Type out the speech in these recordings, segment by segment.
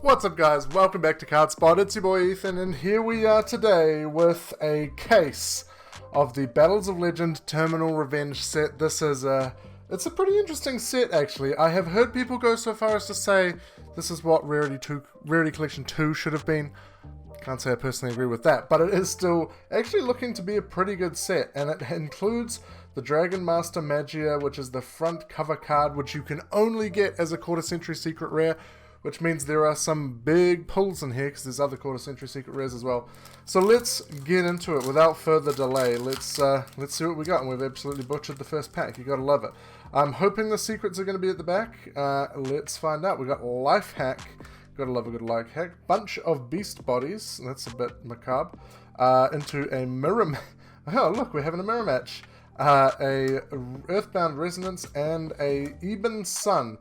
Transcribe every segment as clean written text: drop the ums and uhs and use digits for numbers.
What's up guys, welcome back to CardSpot, it's your boy Ethan, and here we are today with a case of the Battles of Legend Terminal Revenge set. This is it's a pretty interesting set actually. I have heard people go so far as to say this is what Rarity Collection 2 should have been. Can't say I personally agree with that, but it is still actually looking to be a pretty good set, and it includes the Dragon Master Magia, which is the front cover card, which you can only get as a quarter century secret rare, which means there are some big pulls in here because there's other quarter century secret rares as well. So let's get into it without further delay. Let's see what we got, and we've absolutely butchered the first pack. You gotta love it. I'm hoping the secrets are going to be at the back. Let's find out. We got Life Hack. Gotta love a good Life Hack. Bunch of Beast Bodies. That's a bit macabre. Into a mirror. Oh look, we're having a mirror match. A Earthbound Resonance and a Eben Sun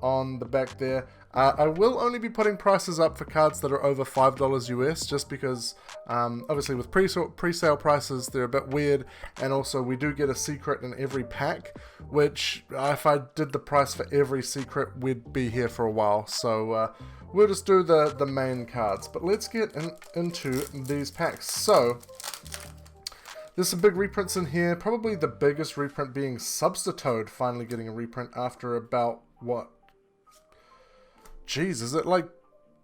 on the back there. I will only be putting prices up for cards that are over $5 US, just because obviously with pre-sale prices they're a bit weird, and also we do get a secret in every pack, which if I did the price for every secret we'd be here for a while, so we'll just do the main cards. But let's get into these packs. So there's some big reprints in here, probably the biggest reprint being Substitute finally getting a reprint after about, what? Jeez, is it like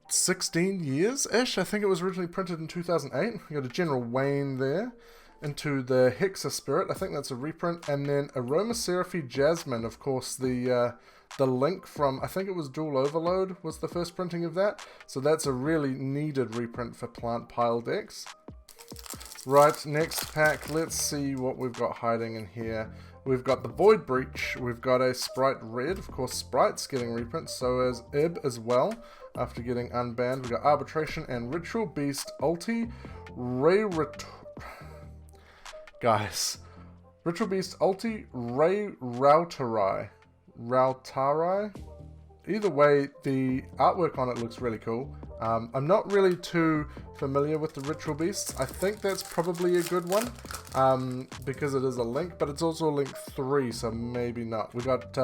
16 years-ish? I think it was originally printed in 2008. We got a General Wayne there. Into the Hexa Spirit, I think that's a reprint. And then Aromaseraphy Jasmine, of course, the link from, I think it was Dual Overload was the first printing of that. So that's a really needed reprint for Plant Pile decks. Right, next pack, let's see what we've got hiding in here. We've got the Void Breach, we've got a Sprite Red, of course Sprite's getting reprints, so is Ib as well, after getting unbanned. We've got Arbitration and Ritual Beast Ulti, Guys, Ritual Beast Ulti, Ray Rautarai. Either way, the artwork on it looks really cool. I'm not really too familiar with the Ritual Beasts. I think that's probably a good one, because it is a link, but it's also a link 3, so maybe not. We got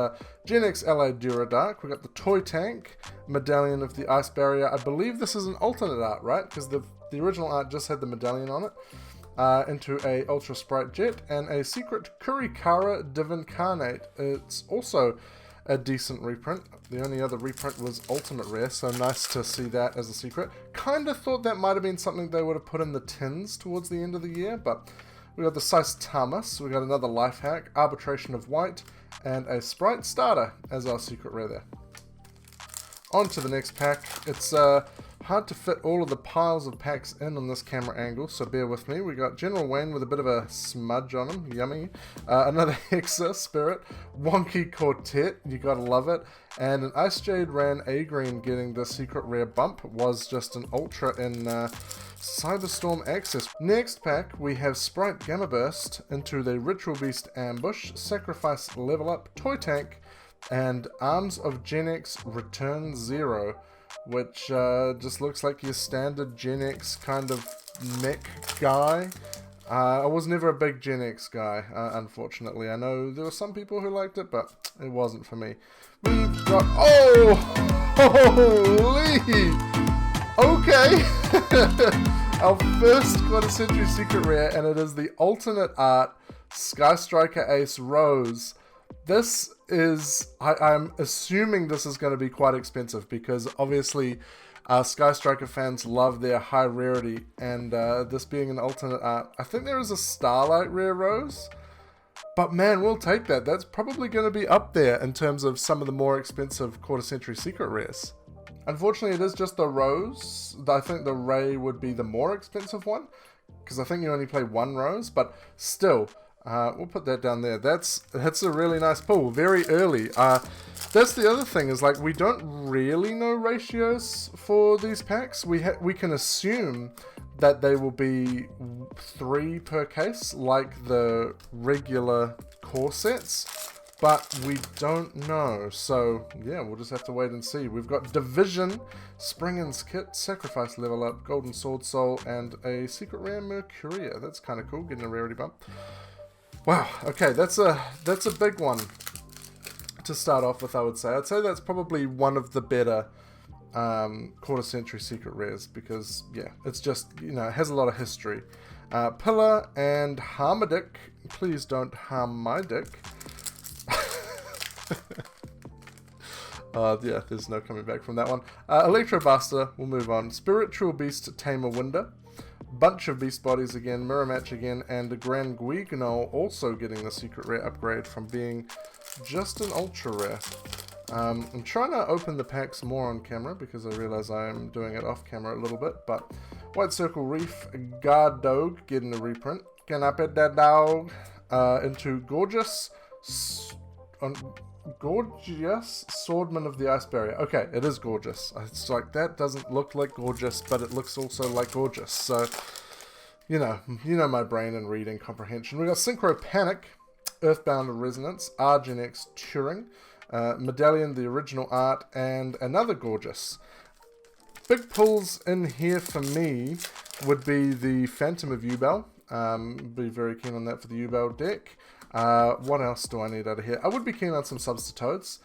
Gen X Allied Duradark, we got the Toy Tank, Medallion of the Ice Barrier. I believe this is an alternate art, right? Because the original art just had the medallion on it. Into a Ultra Sprite Jet, and a Secret Kurikara Divincarnate. It's also a decent reprint. The only other reprint was Ultimate Rare, so nice to see that as a secret. Kind of thought that might have been something they would have put in the tins towards the end of the year, but we got the Sice Tamas, we got another Life Hack, Arbitration of White, and a Sprite Starter as our secret rare there. On to the next pack. It's hard to fit all of the piles of packs in on this camera angle, so bear with me. We got General Wayne with a bit of a smudge on him, yummy. Another Hexa Spirit, Wonky Quartet, you gotta love it. And an Ice Jade Ran A-Green getting the secret rare bump, was just an Ultra in Cyberstorm Access. Next pack, we have Sprite Gamma Burst into the Ritual Beast Ambush, Sacrifice Level Up, Toy Tank, and Arms of Gen X Return Zero, which just looks like your standard Gen X kind of mech guy. I was never a big Gen X guy, unfortunately. I know there were some people who liked it, but it wasn't for me. We've got, oh, holy, okay. Our first quarter century secret rare, and it is the alternate art Sky Striker Ace Rose. This is, I'm assuming this is going to be quite expensive, because obviously Sky Striker fans love their high rarity, and this being an alternate art, I think there is a Starlight Rare Rose, but man, we'll take that. That's probably going to be up there in terms of some of the more expensive quarter century secret rares. Unfortunately, it is just the Rose. I think the Ray would be the more expensive one, because I think you only play one Rose, but still, we'll put that down there. That's a really nice pull, very early. That's the other thing, is like we don't really know ratios for these packs. We can assume that they will be 3 per case, like the regular core sets, but we don't know. So yeah, we'll just have to wait and see. We've got Division, Springin's Kit, Sacrifice Level Up, Golden Sword Soul, and a Secret Rare Mercuria. That's kind of cool, getting a rarity bump. Wow, okay, that's a big one to start off with, I would say. I'd say that's probably one of the better quarter century secret rares because, yeah, it's just, you know, it has a lot of history. Pillar and Harmadic. Please don't harm my dick. Yeah, there's no coming back from that one. Electrobuster, we'll move on. Spiritual Beast Tamer Winder. Bunch of Beast Bodies again, Mirror Match again, and the Grand Guignol also getting the secret rare upgrade from being just an ultra rare. I'm trying to open the packs more on camera because I realize I'm doing it off camera a little bit, but White Circle Reef, Guard Dog getting a reprint. Can I pet that dog? Into Gorgeous Swordman of the Ice Barrier. Okay, it is gorgeous. It's like, that doesn't look like gorgeous, but it looks also like gorgeous. So, you know my brain and reading comprehension. We got Synchro Panic, Earthbound Resonance, Argenex Turing, Medallion, the original art, and another gorgeous. Big pulls in here for me would be the Phantom of Yubel. Be very keen on that for the Yubel deck. What else do I need out of here? I would be keen on some Substitoads.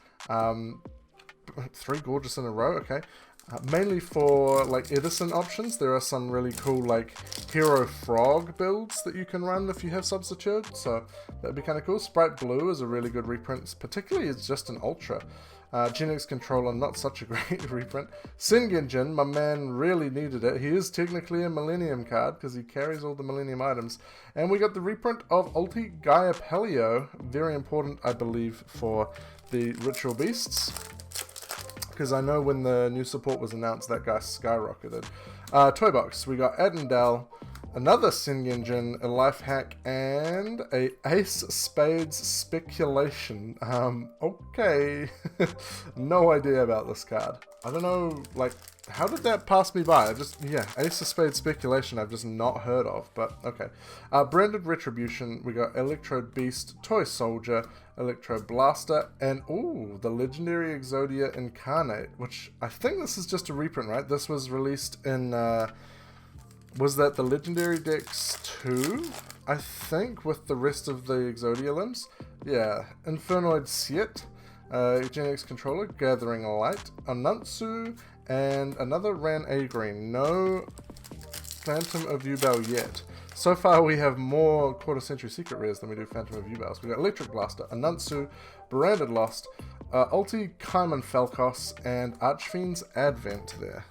3 gorgeous in a row, okay. Mainly for like Edison options. There are some really cool like Hero Frog builds that you can run if you have Substitute, so that'd be kind of cool. Sprite Blue is a really good reprint, particularly it's just an Ultra. Genix Controller, not such a great reprint. Singenjin, my man really needed it. He is technically a Millennium card because he carries all the Millennium items. And we got the reprint of Ulti Gaia Paleo, very important I believe for the Ritual Beasts. Because I know when the new support was announced, that guy skyrocketed. Toy Box, we got Adendal, another Singenjin, a Life Hack, and a Ace Spades Speculation. Okay. No idea about this card. I don't know, like, how did that pass me by? Yeah, Ace of Spades Speculation I've just not heard of, but okay. Branded Retribution, we got Electrode Beast, Toy Soldier, Electro Blaster, and ooh, the Legendary Exodia Incarnate, which I think this is just a reprint, right? This was released in, was that the Legendary Decks 2? I think, with the rest of the Exodia limbs. Yeah, Infernoid Siet, Genix Controller, Gathering Light, Anantsu, and another Ran A Green. No Phantom of Yubel yet. So far we have more quarter century secret rares than we do Phantom of Yubel. So we got Electric Blaster, Anantsu, Branded Lost, Ulti Kaiman Falcos, and Archfiend's Advent there.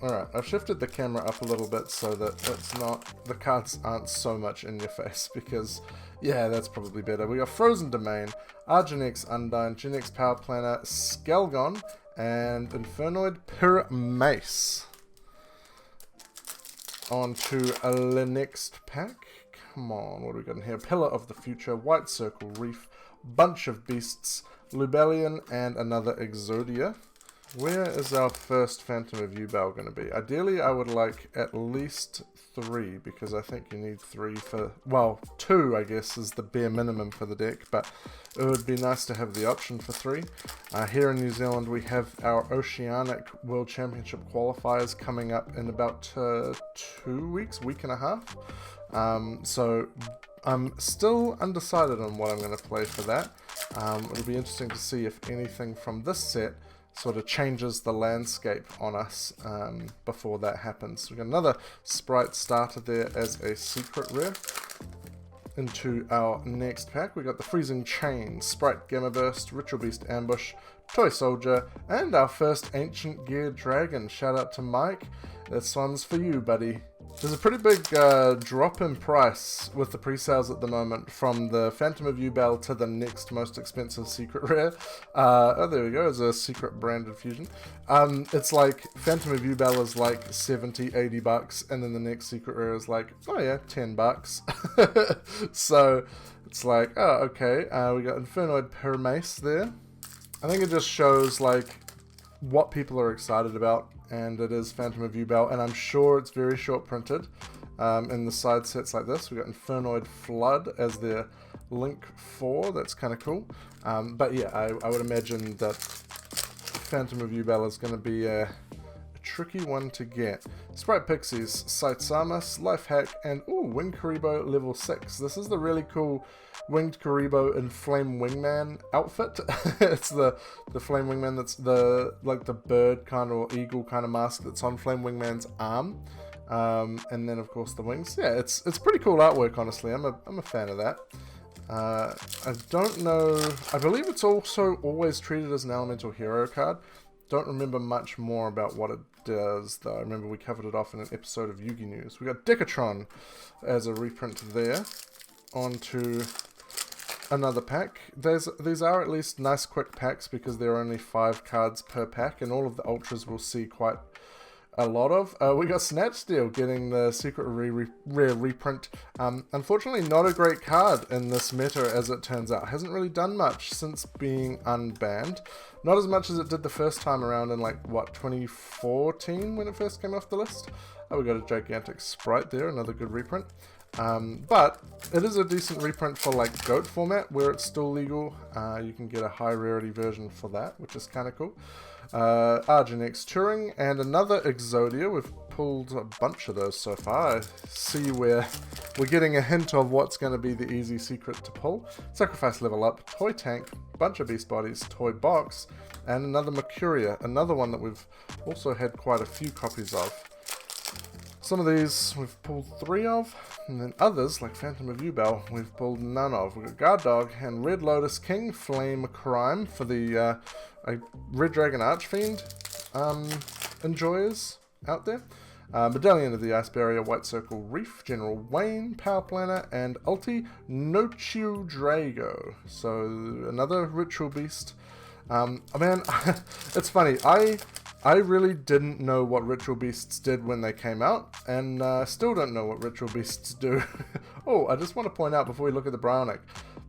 Alright, I've shifted the camera up a little bit so that it's not, the cards aren't so much in your face, because, yeah, that's probably better. We got Frozen Domain, Argenex Undyne, Genix Power Planner, Skelgon, and Infernoid Mace. On to the next pack. Come on, what do we got in here? Pillar of the Future, White Circle Reef, Bunch of Beasts, Lubellion, and another Exodia. Where is our first Phantom of Yubel going to be? Ideally, I would like at least 3, because I think you need 3 for... Well, 2, I guess, is the bare minimum for the deck, but it would be nice to have the option for 3. Here in New Zealand, we have our Oceanic World Championship qualifiers coming up in about 2 weeks, week and a half. So I'm still undecided on what I'm going to play for that. It'll be interesting to see if anything from this set sort of changes the landscape on us before that happens. We've got another Sprite starter there as a secret rare. Into our next pack, we got the Freezing Chain, Sprite Gamma Burst, Ritual Beast Ambush, Toy Soldier, and our first Ancient Gear Dragon. Shout out to Mike. This one's for you, buddy. There's a pretty big drop in price with the pre-sales at the moment from the Phantom of Yubel to the next most expensive secret rare. Oh, there we go, it's a secret branded fusion. It's like Phantom of Yubel is like 70, 80 bucks, and then the next secret rare is like, oh yeah, 10 bucks. So it's like, oh, okay, we got Infernoid Mace there. I think it just shows like what people are excited about. And it is Phantom of Yubel, and I'm sure it's very short printed in the side sets like this. We got Infernoid Flood as their Link 4, that's kind of cool. But yeah, I would imagine that Phantom of Yubel is going to be a tricky one to get. Sprite Pixies, Saitsamus, Life Hack, and ooh, Wing Karibo level 6. This is the really cool Winged Karibo in Flame Wingman outfit. It's the Flame Wingman that's the bird kind of, or eagle kind of mask that's on Flame Wingman's arm. And then of course the wings. Yeah, it's pretty cool artwork, honestly. I'm a fan of that. I don't know, I believe it's also always treated as an elemental hero card. Don't remember much more about what it does though. I remember we covered it off in an episode of Yugi News. We got Decatron as a reprint there. Onto another pack. These are at least nice quick packs because there are only 5 cards per pack, and all of the ultras will see quite a lot of. We got Snatch Steal getting the secret rare reprint. Unfortunately not a great card in this meta as it turns out. Hasn't really done much since being unbanned. Not as much as it did the first time around in like, what, 2014 when it first came off the list. Oh, we got a gigantic sprite there, another good reprint. But it is a decent reprint for like GOAT format where it's still legal. You can get a high rarity version for that, which is kind of cool. Arginex Turing and another Exodia. We've pulled a bunch of those so far. I see where we're getting a hint of what's going to be the easy secret to pull. Sacrifice Level Up, Toy Tank, bunch of Beast Bodies, Toy Box, and another Mercuria, another one that we've also had quite a few copies of. Some of these we've pulled 3 of, and then others, like Phantom of Yubel, we've pulled none of. We've got Guard Dog and Red Lotus King Flame Crime for the Red Dragon Archfiend enjoyers out there. Medallion of the Ice Barrier, White Circle Reef, General Wayne, Power Planner, and Ulti Nochu Drago. So another Ritual Beast. Man, it's funny, I really didn't know what Ritual Beasts did when they came out, and still don't know what Ritual Beasts do. Oh, I just want to point out before we look at the Brownic,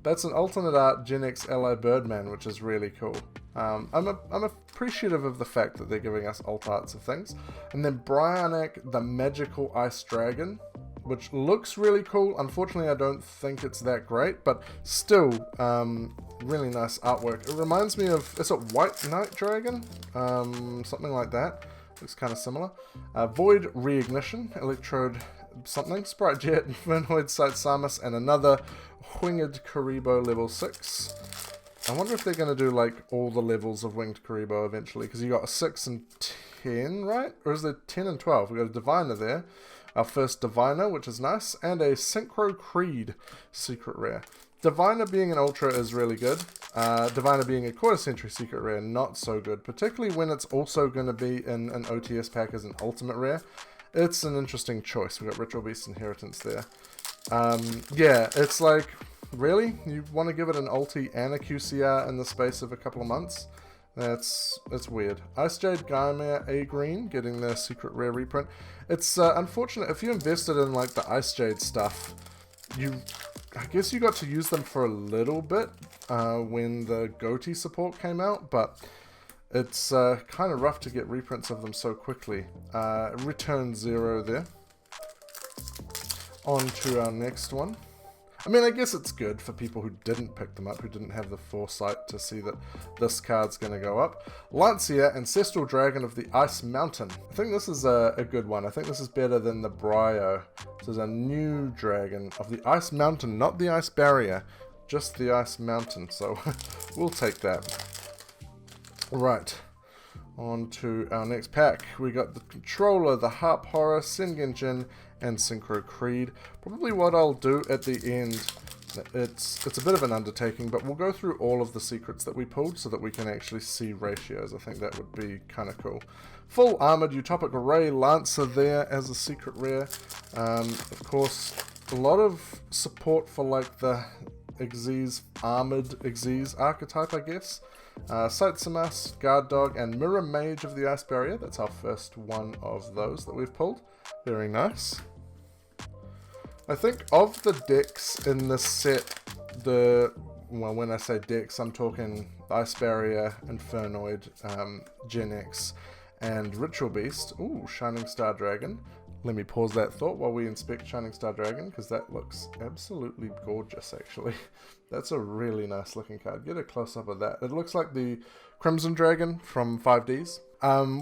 that's an alternate art Gen X Ally Birdman, which is really cool. I'm appreciative of the fact that they're giving us alt arts of things. And then Brownic, the Magical Ice Dragon, which looks really cool. Unfortunately, I don't think it's that great, but still, really nice artwork. It reminds me of, is it White Knight Dragon? Something like that. Looks kind of similar. Void Reignition, Electrode something, Sprite Jet, Infernoid Sight Samus, and another Winged Karibo level 6. I wonder if they're going to do like all the levels of Winged Karibo eventually, because you got a 6 and 10, right? Or is there 10 and 12? We got a Diviner there. Our first Diviner, which is nice, and a Synchro Creed secret rare. Diviner being an ultra is really good. Diviner being a quarter century secret rare, not so good, particularly when it's also going to be in an OTS pack as an ultimate rare. It's an interesting choice. We've got Ritual Beast Inheritance there. Yeah, it's like, really? You want to give it an ulti and a QCR in the space of a couple of months? That's weird. Ice Jade Gaimir A Green getting their secret rare reprint. It's unfortunate. If you invested in like the Ice Jade stuff, I guess you got to use them for a little bit when the Goatee support came out, but it's kind of rough to get reprints of them so quickly. Return 0 there. On to our next one. I mean, I guess it's good for people who didn't pick them up, who didn't have the foresight to see that this card's going to go up. Lancia, Ancestral Dragon of the Ice Mountain. I think this is a good one. I think this is better than the Brio. This is a new dragon of the Ice Mountain, not the Ice Barrier, just the Ice Mountain. So we'll take that. Right. On to our next pack. We got the Controller, the Harp Horror, Sengenjin, and Synchro Creed. Probably what I'll do at the end, it's a bit of an undertaking, but we'll go through all of the secrets that we pulled so that we can actually see ratios. I think that would be kind of cool. Full Armored Utopic Ray Lancer there as a secret rare. Of course, a lot of support for like the Xyz, Armored Xyz archetype, I guess. Sight Samas, Guard Dog, and Mirror Mage of the Ice Barrier. That's our first one of those that we've pulled. Very nice. I think of the decks in this set, well, when I say decks, I'm talking Ice Barrier, Infernoid, Gen X, and Ritual Beast. Ooh, Shining Star Dragon. Let me pause that thought while we inspect Shining Star Dragon, because that looks absolutely gorgeous, actually. That's a really nice looking card. Get a close-up of that. It looks like the Crimson Dragon from 5Ds.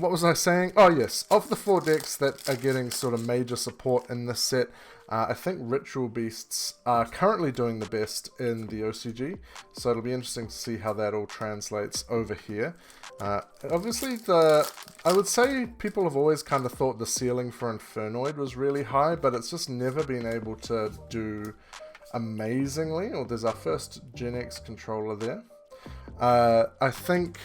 What was I saying? Oh yes, of the 4 decks that are getting sort of major support in this set, I think Ritual Beasts are currently doing the best in the OCG, so it'll be interesting to see how that all translates over here. Obviously, I would say people have always kind of thought the ceiling for Infernoid was really high, but it's just never been able to do amazingly. Or there's our first Gen X controller there. I think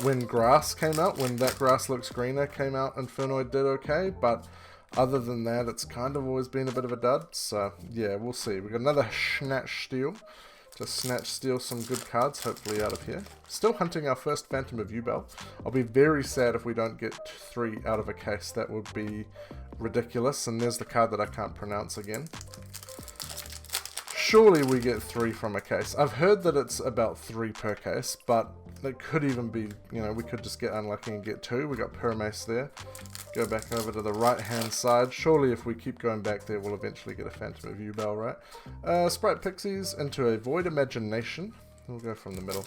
when Grass came out, when That Grass Looks Greener came out, Infernoid did okay, but other than that, it's kind of always been a bit of a dud. So yeah, we'll see. We've got another Snatch Steal to snatch steal some good cards, hopefully, out of here. Still hunting our first Phantom of Yubel. I'll be very sad if we don't get 3 out of a case. That would be ridiculous. And there's the card that I can't pronounce again. Surely we get 3 from a case. I've heard that it's about 3 per case, but it could even be, you know, we could just get unlucky and get 2. We got Permace there. Go back over to the right-hand side. Surely if we keep going back there, we'll eventually get a Phantom of Yubel, right? Sprite Pixies into a Void Imagination. We'll go from the middle.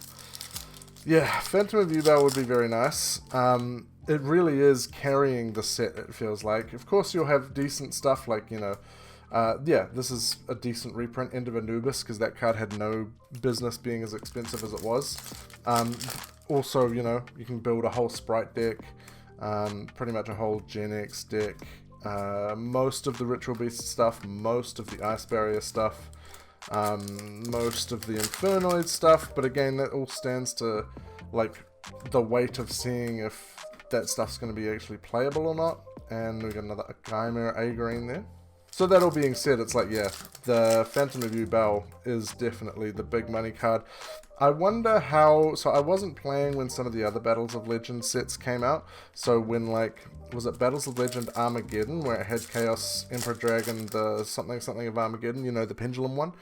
Yeah, Phantom of Yubel would be very nice. It really is carrying the set, it feels like. Of course, you'll have decent stuff like, you know, yeah, this is a decent reprint, End of Anubis, because that card had no business being as expensive as it was. Also, you know, you can build a whole Sprite deck, pretty much a whole Gen X deck, most of the Ritual Beast stuff, most of the Ice Barrier stuff, most of the Infernoid stuff, but again, that all stands to, like, the weight of seeing if that stuff's going to be actually playable or not. And we got another Chimera A-Green there. So that all being said, it's like, yeah, the Phantom of Yubel is definitely the big money card. I wonder how, so I wasn't playing when some of the other Battles of Legend sets came out. So when, like, was it Battles of Legend Armageddon, where it had Chaos, Emperor Dragon, the something of Armageddon, you know, the Pendulum one.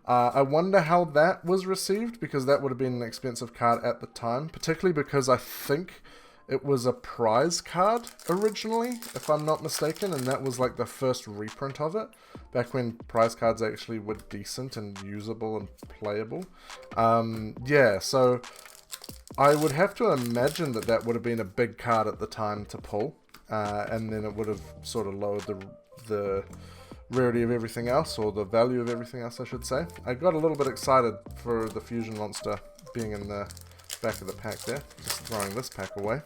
I wonder how that was received, because that would have been an expensive card at the time, particularly because I think it was a prize card originally, if I'm not mistaken, and that was like the first reprint of it, back when prize cards actually were decent and usable and playable. Yeah, so I would have to imagine that that would have been a big card at the time to pull, and then it would have sort of lowered the rarity of everything else, or the value of everything else, I should say. I got a little bit excited for the Fusion Monster being in the back of the pack there. Just throwing this pack away.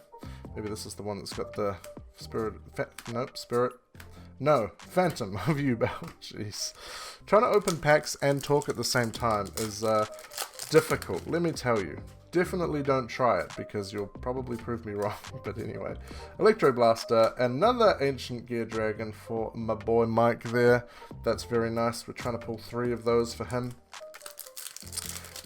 Maybe this is the one that's got the Phantom of Yubel. Jeez. Trying to open packs and talk at the same time is difficult, let me tell you. Definitely don't try it, because you'll probably prove me wrong. But anyway, Electro Blaster, another Ancient Gear Dragon for my boy Mike there. That's very nice. We're trying to pull 3 of those for him.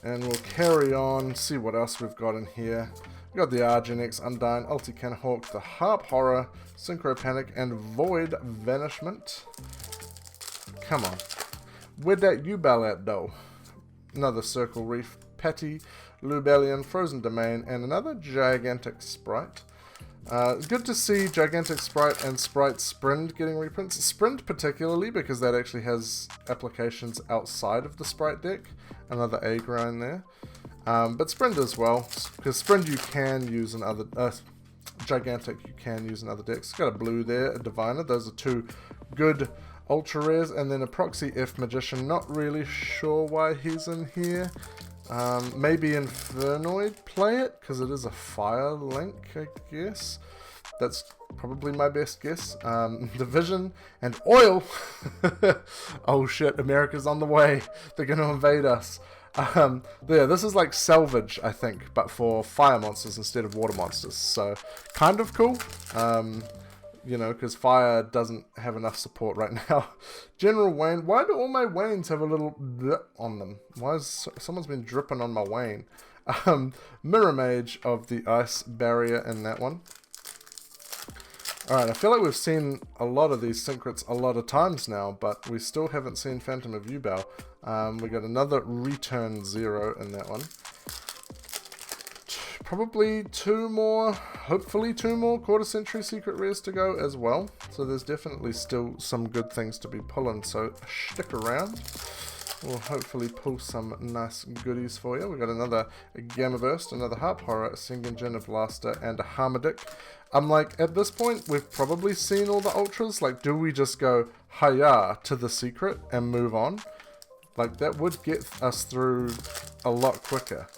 And we'll carry on, see what else we've got in here. We've got the Argenex, Undyne, Ultican Hawk, the Harp Horror, Synchro Panic, and Void Vanishment. Come on. Where'd that Yubel at, though? Another Circle Reef, Patty, Lubellion, Frozen Domain, and another Gigantic Sprite. Good to see Gigantic Sprite and Sprite Sprint getting reprints. Sprint particularly, because that actually has applications outside of the Sprite deck. Another A-Grind there. But Sprint as well, because Sprint you can use in other... Gigantic you can use in other decks. Got a blue there, a Diviner. Those are 2 good ultra rares. And then a Proxy F Magician. Not really sure why he's in here. Maybe Infernoid play it, because it is a fire link, I guess. That's probably my best guess. Division and Oil. Oh shit, America's on the way. They're going to invade us. Yeah, this is like Salvage, I think, but for fire monsters instead of water monsters. So, kind of cool. You know, because fire doesn't have enough support right now. General Wayne. Why do all my Waynes have a little blip on them? Why is someone's been dripping on my Wayne? Mirror Mage of the Ice Barrier in that one. Alright, I feel like we've seen a lot of these Syncrets a lot of times now, but we still haven't seen Phantom of Yubel. We got another Return 0 in that one. Probably 2 more, hopefully 2 more Quarter Century Secret Rares to go as well. So there's definitely still some good things to be pulling, so stick around. we'll hopefully pull some nice goodies for you. We got another Gamma Burst, another Harp Horror, a Singenjin, a Blaster, and a Harmadic. I'm like, at this point, we've probably seen all the Ultras. Like, do we just go hiya to the secret and move on? Like, that would get us through a lot quicker.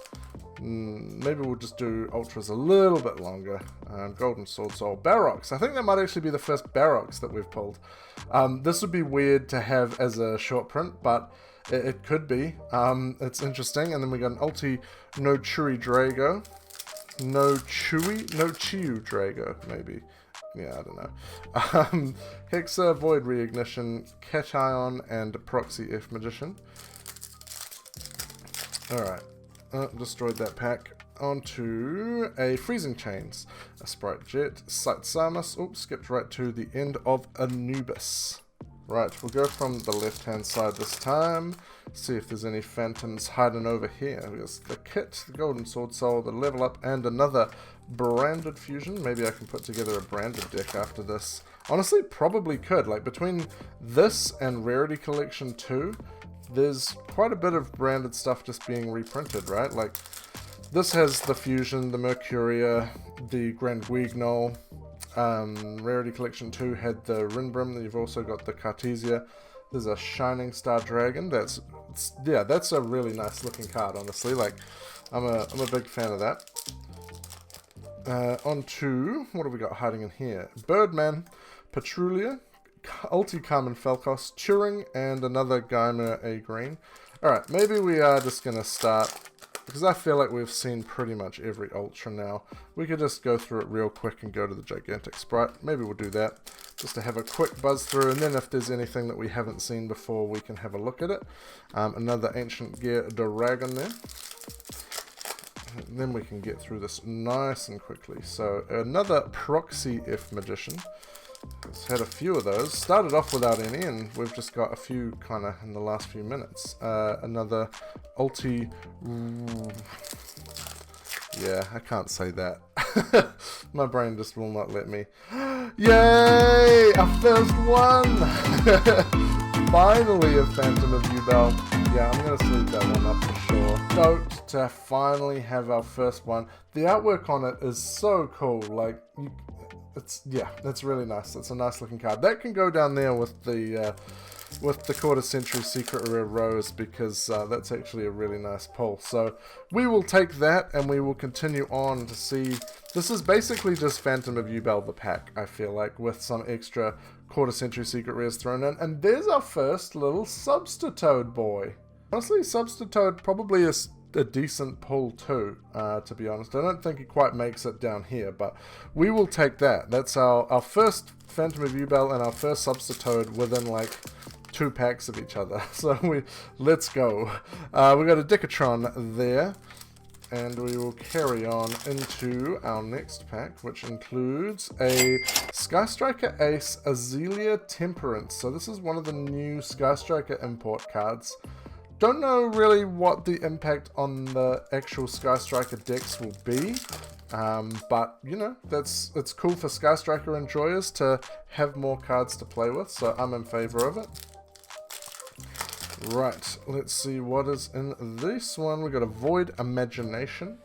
Maybe we'll just do Ultras a little bit longer. Golden Sword Soul. Barox. I think that might actually be the first Barox that we've pulled. This would be weird to have as a short print, but it could be. It's interesting. And then we got an Ulti No Chewy Drago. No Chiyu Drago, maybe. Yeah, I don't know. Hexa, Void Reignition, Cation, and Proxy F Magician. Alright. Destroyed that pack. Onto a Freezing Chains, a Sprite Jet, Sight Samus. Oops, skipped right to the end of Anubis. Right, we'll go from the left-hand side this time. See if there's any phantoms hiding over here. There's the kit, the Golden Sword Soul, the level up, and another branded fusion. Maybe I can put together a branded deck after this. Honestly, probably could. Like, between this and Rarity Collection 2, there's quite a bit of branded stuff just being reprinted, right? Like, this has the fusion, the Mercuria, the Grand Guignol. Rarity Collection 2 had the Rinbrim. You've also got the Cartesia. There's a Shining Star Dragon. That's a really nice looking card, honestly. Like, I'm a big fan of that. On to, what have we got hiding in here? Birdman, Patrulia, Ulti Carmen Falcos, Turing, and another Geimer A Green. Alright, maybe we are just going to start, because I feel like we've seen pretty much every Ultra now. We could just go through it real quick and go to the Gigantic Sprite. Maybe we'll do that, just to have a quick buzz through, and then if there's anything that we haven't seen before, we can have a look at it. Another Ancient Gear Dragon there. And then we can get through this nice and quickly. So another Proxy F Magician. It's had a few of those. Started off without any, and we've just got a few kind of in the last few minutes. Another Ulti... Yeah, I can't say that. My brain just will not let me. Yay! Our first one! Finally a Phantom of Yubel. Yeah, I'm going to sleep that one up for sure. Stoked to finally have our first one. The artwork on it is so cool. Like, that's really nice. It's a nice looking card. That can go down there with the Quarter Century Secret Rare Rose, because that's actually a really nice pull. So we will take that and we will continue on to see. This is basically just Phantom of Yubel the pack, I feel like, with some extra Quarter Century Secret Rares thrown in. And there's our first little Substitoad boy. Honestly, Substitoad probably is a decent pull too, to be honest. I don't think he quite makes it down here, but we will take that. That's our first Phantom of Yubel and our first Substitoad within like 2 packs of each other. So let's go. We got a Decatron there, and we will carry on into our next pack, which includes a Sky Striker Ace Azealia Temperance. So this is one of the new Sky Striker import cards. Don't know really what the impact on the actual Sky Striker decks will be, but you know, it's cool for Sky Striker enjoyers to have more cards to play with, so I'm in favor of it. Right, let's see what is in this one. We got a Void Imagination.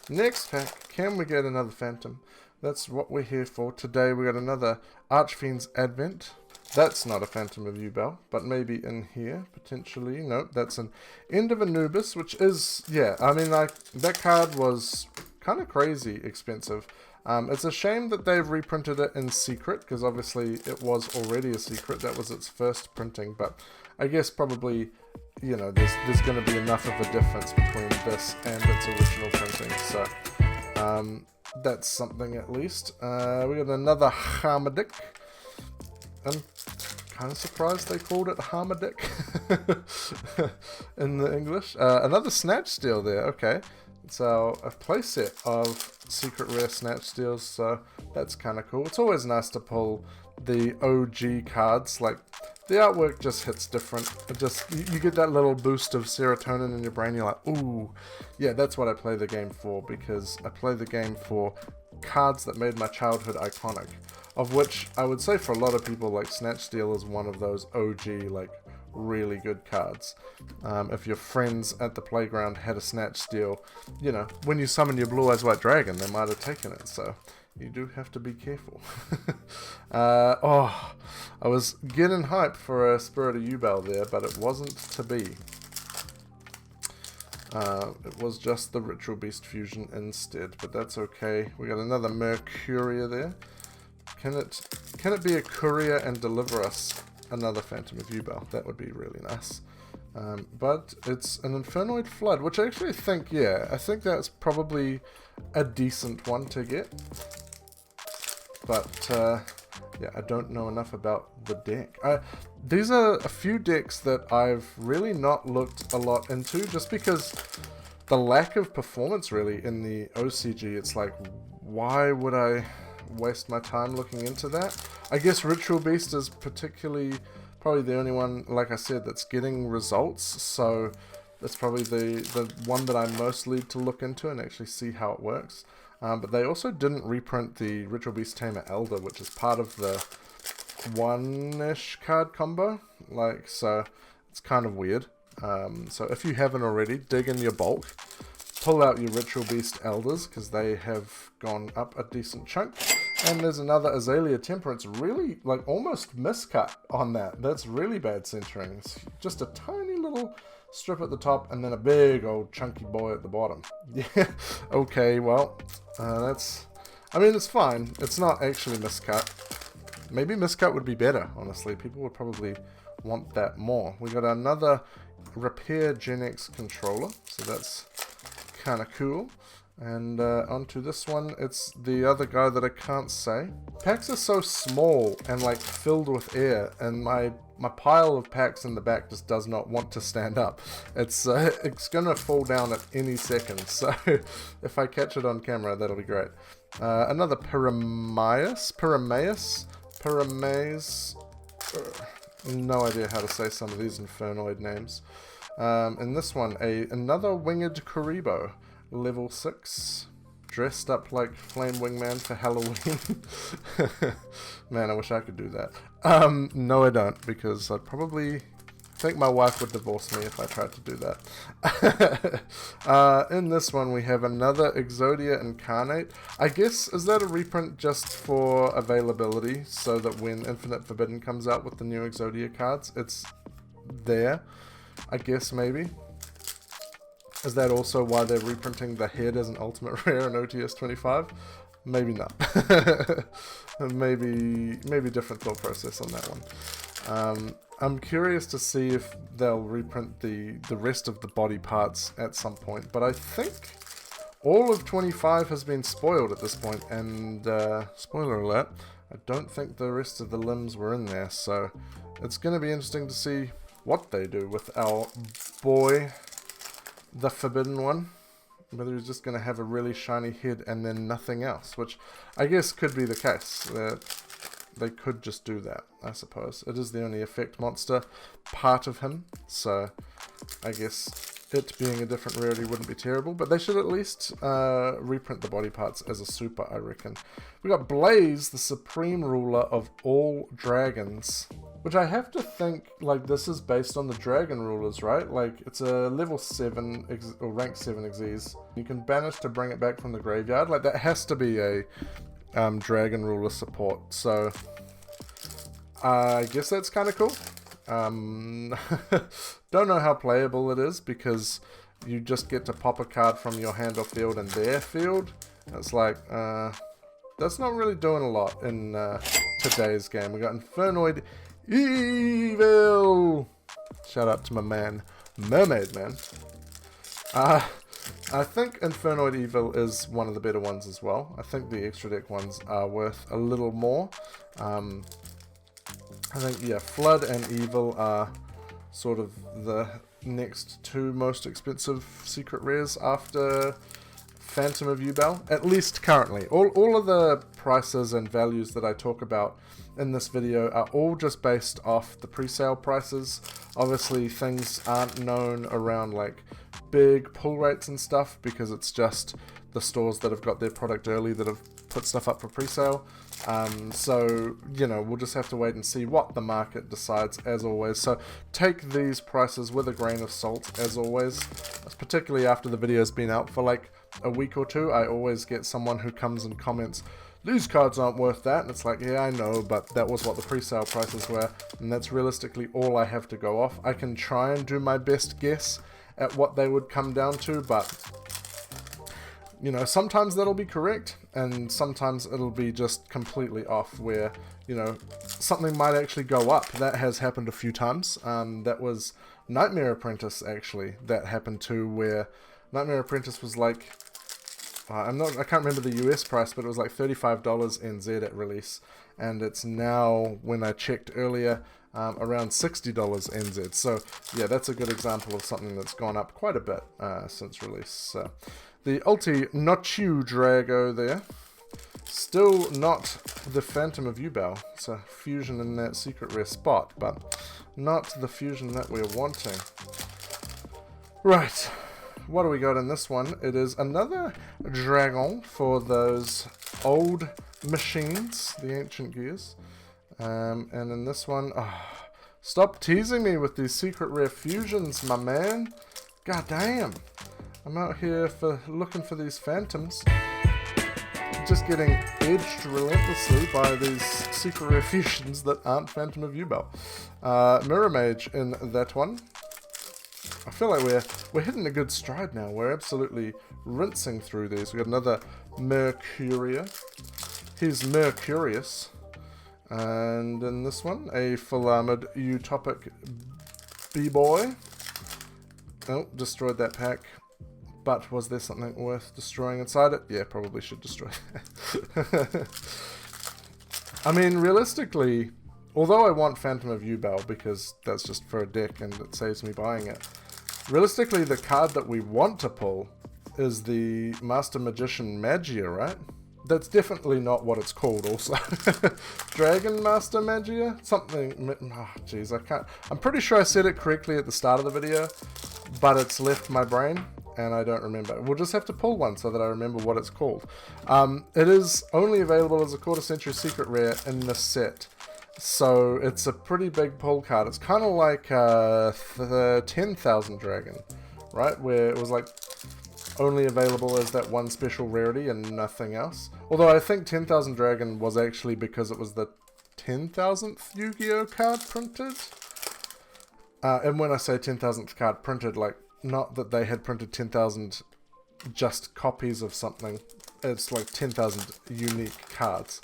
Next pack, can we get another Phantom? That's what we're here for. Today we got another Archfiend's Advent. That's not a Phantom of Yubel, but maybe in here, potentially. Nope, that's an End of Anubis, which is, yeah, I mean, like, that card was kind of crazy expensive. It's a shame that they've reprinted it in secret, because obviously it was already a secret. That was its first printing, but I guess probably, you know, there's going to be enough of a difference between this and its original printing, so that's something at least. We got another Harmadic. I'm kind of surprised they called it Harmadic in the English. Another Snatch Steal there, okay. So a playset of Secret Rare Snatch Steals, so that's kind of cool. It's always nice to pull the OG cards. Like, the artwork just hits different. It just, you get that little boost of serotonin in your brain. You're like, ooh, yeah, that's what I play the game for, because I play the game for cards that made my childhood iconic. Of which I would say for a lot of people, like, Snatch Steal is one of those OG, like, really good cards. If your friends at the playground had a snatch steal, you know, when you summon your Blue Eyes White Dragon, they might have taken it, so you do have to be careful. Oh, I was getting hyped for a Spirit of Yubel there, but it wasn't to be. It was just the Ritual Beast fusion instead, but that's okay. We got another Mercuria there. Can it be a courier and deliver us another Phantom of Yubel? That would be really nice. But it's an Infernoid Flood, which I actually think, yeah, I think that's probably a decent one to get. But yeah, I don't know enough about the deck. These are a few decks that I've really not looked a lot into, just because the lack of performance really in the OCG. It's like, why would I waste my time looking into that? I guess Ritual Beast is probably the only one, like I said, that's getting results, so that's probably the one that I most need to look into and actually see how it works. But they also didn't reprint the Ritual Beast Tamer Elder, which is part of the one-ish card combo, like, so it's kind of weird. So if you haven't already, dig in your bulk, pull out your Ritual Beast Elders, because they have gone up a decent chunk. And there's another Azalea Temperance, really, like, almost miscut on that. That's really bad centering. It's just a tiny little strip at the top, and then a big old chunky boy at the bottom. Yeah, okay, well, I mean, it's fine. It's not actually miscut. Maybe miscut would be better, honestly. People would probably want that more. We got another Repair Gen X controller, so that's kind of cool. And onto this one, it's the other guy that I can't say. Packs are so small and like filled with air, and my pile of packs in the back just does not want to stand up. It's gonna fall down at any second, so if I catch it on camera, that'll be great. Another Pyramaeus, no idea how to say some of these Infernoid names. And this one, another Winged Kuriboh. Level 6, dressed up like Flame Wingman for Halloween. Man, I wish I could do that. No I don't, because I'd probably think my wife would divorce me if I tried to do that. In this one we have another Exodia Incarnate. I guess, is that a reprint just for availability, so that when Infinite Forbidden comes out with the new Exodia cards, it's there? I guess, maybe. Is that also why they're reprinting the head as an ultimate rare in OTS 25? Maybe not. maybe different thought process on that one. I'm curious to see if they'll reprint the rest of the body parts at some point, but I think all of 25 has been spoiled at this point, and spoiler alert, I don't think the rest of the limbs were in there, so it's going to be interesting to see what they do with our boy, the Forbidden One. Whether he's just going to have a really shiny head and then nothing else, which I guess could be the case. They could just do that, I suppose. It is the only effect monster part of him, so I guess it being a different rarity wouldn't be terrible, but they should at least reprint the body parts as a super, I reckon. We got Blaze, the supreme ruler of all dragons, which I have to think, like, this is based on the dragon rulers, right? Like, it's a level 7, or rank 7 Xyz. You can banish to bring it back from the graveyard. Like, that has to be a dragon ruler support, so I guess that's kind of cool. Don't know how playable it is, because you just get to pop a card from your hand or field in their field. It's like, that's not really doing a lot in today's game. We got Infernoid Evil! Shout out to my man, Mermaid Man. I think Infernoid Evil is one of the better ones as well. I think the extra deck ones are worth a little more. I think, yeah, Flood and Evil are sort of the next two most expensive secret rares after Phantom of Yubel, at least currently. All of the prices and values that I talk about in this video are all just based off the pre-sale prices. Obviously things aren't known around like big pull rates and stuff, because it's just the stores that have got their product early that have put stuff up for pre-sale. So, you know, we'll just have to wait and see what the market decides, as always. So take these prices with a grain of salt, as always, particularly after the video's been out for like a week or two. I always get someone who comes and comments, these cards aren't worth that, and it's like, yeah, I know, but that was what the pre-sale prices were, and that's realistically all I have to go off. I can try and do my best guess at what they would come down to, but you know, sometimes that'll be correct, and sometimes it'll be just completely off, where, you know, something might actually go up. That has happened a few times. That was Nightmare Apprentice, actually, that happened to, where Nightmare Apprentice was like, I can't remember the US price, but it was like $35 NZ at release, and it's now, when I checked earlier, around $60 NZ. So yeah, that's a good example of something that's gone up quite a bit since release. So the Ulti Nochu Drago there, still not the Phantom of Yubel. It's a fusion in that secret rare spot, but not the fusion that we're wanting. Right. What do we got in this one? It is another dragon for those old machines, the ancient gears. And in this one, stop teasing me with these secret rare fusions, my man. God damn. I'm out here looking for these phantoms. Just getting edged relentlessly by these secret rare fusions that aren't Phantom of Yubel. Mirror Mage in that one. I feel like we're hitting a good stride now. We're absolutely rinsing through these. We've got another Mercuria. He's Mercurius. And in this one, a full armored Utopic B-Boy. Oh, destroyed that pack. But was there something worth destroying inside it? Yeah, probably should destroy that. I mean, realistically, although I want Phantom of Yubel because that's just for a deck and it saves me buying it, realistically, the card that we want to pull is the Master Magician Magia, right? That's definitely not what it's called also. Dragon Master Magia? Something... Oh, jeez, I can't... I'm pretty sure I said it correctly at the start of the video, but it's left my brain, and I don't remember. We'll just have to pull one so that I remember what it's called. It is only available as a quarter-century secret rare in this set. So it's a pretty big pull card. It's kind of like the 10,000 Dragon, right? Where it was like only available as that one special rarity and nothing else. Although I think 10,000 Dragon was actually because it was the 10,000th Yu-Gi-Oh card printed. And when I say 10,000th card printed, like, not that they had printed 10,000 just copies of something. It's like 10,000 unique cards.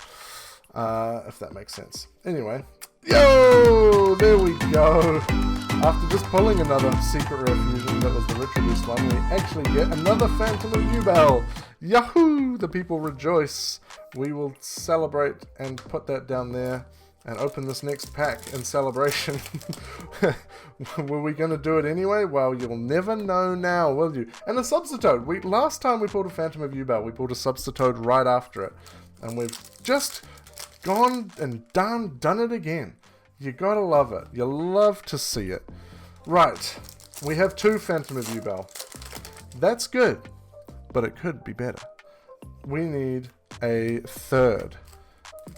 If that makes sense. Anyway, yo, there we go. After just pulling another secret rare fusion that was the Retribuce one, we actually get another Phantom of Yubel. Yahoo! The people rejoice. We will celebrate and put that down there and open this next pack in celebration. Were we going to do it anyway? Well, you'll never know now, will you? And a Substitoad. Last time we pulled a Phantom of Yubel, we pulled a Substitoad right after it. And we've just gone and done it again. You gotta love it. You love to see it. Right. We have two Phantom of Yubel. That's good, but it could be better. We need a third.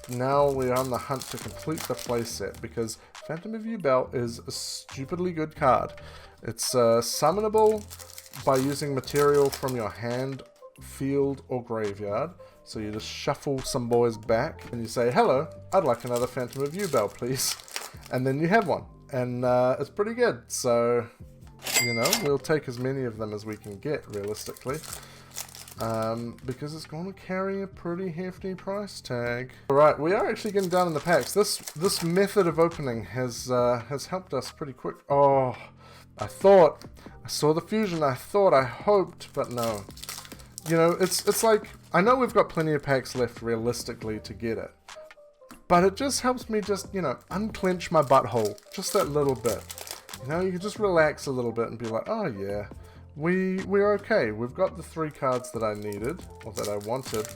Now we're on the hunt to complete the playset because Phantom of Yubel is a stupidly good card. It's summonable by using material from your hand, field, or graveyard. So you just shuffle some boys back and you say, hello, I'd like another Phantom of Yubel, please. And then you have one. And it's pretty good. So, you know, we'll take as many of them as we can get, realistically. Because it's going to carry a pretty hefty price tag. Alright, we are actually getting down in the packs. This method of opening has helped us pretty quick. Oh, I saw the fusion, I hoped, but no. You know, it's like, I know we've got plenty of packs left realistically to get it. But it just helps me just, you know, unclench my butthole just that little bit. You know, you can just relax a little bit and be like, oh yeah, we're okay. We've got the 3 cards that I needed, or that I wanted.